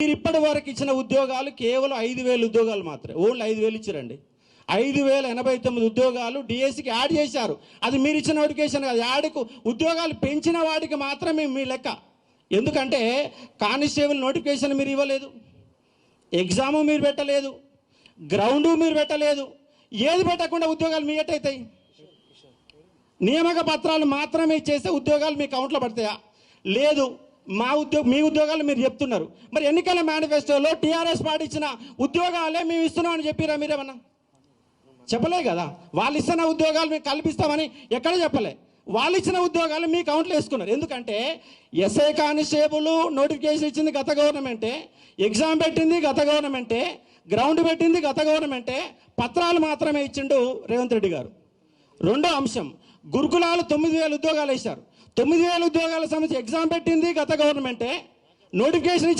మీరు ఇప్పటి వరకు ఇచ్చిన ఉద్యోగాలు కేవలం 5,000 ఉద్యోగాలు మాత్రమే, ఓన్లీ 5,000 ఇచ్చారండి. 5,089 ఉద్యోగాలు డిఎస్సికి యాడ్ చేశారు. అది మీరు ఇచ్చిన నోటిఫికేషన్ కాదు. యాడ్కు ఉద్యోగాలు పెంచిన వాటికి మాత్రమే మీ లెక్క. ఎందుకంటే కానిస్టేబుల్ నోటిఫికేషన్ మీరు ఇవ్వలేదు, ఎగ్జాము మీరు పెట్టలేదు, గ్రౌండు మీరు పెట్టలేదు. ఏది పెట్టకుండా ఉద్యోగాలు మీ ఎట్టయితాయి? నియామక పత్రాలు మాత్రమే చేస్తే ఉద్యోగాలు మీ అకౌంట్లో పడతాయా? లేదు. మీ ఉద్యోగాలు మీరు చెప్తున్నారు. మరి ఎన్నికల మేనిఫెస్టోలో టీఆర్ఎస్ పార్టీ ఇచ్చిన ఉద్యోగాలే మేము ఇస్తున్నామని చెప్పిరా? మీరేమన్నా చెప్పలే కదా. వాళ్ళు ఇస్తున్న ఉద్యోగాలు మేము కల్పిస్తామని ఎక్కడ చెప్పలే. వాళ్ళు ఇచ్చిన ఉద్యోగాలు మీ అకౌంట్లో వేసుకున్నారు. ఎందుకంటే ఎస్ఐ కానిస్టేబుల్ నోటిఫికేషన్ ఇచ్చింది గత గవర్నమెంటే, ఎగ్జామ్ పెట్టింది గత గవర్నమెంటే, గ్రౌండ్ పెట్టింది గత గవర్నమెంటే, పత్రాలు మాత్రమే ఇచ్చిండు రేవంత్ రెడ్డి గారు. రెండో అంశం, గురుకులాలు 9,000 ఉద్యోగాలు వేశారు. 9,000 ఉద్యోగాల సంబంధించి ఎగ్జామ్ పెట్టింది గత గవర్నమెంటే, నోటిఫికేషన్ ఇచ్చింది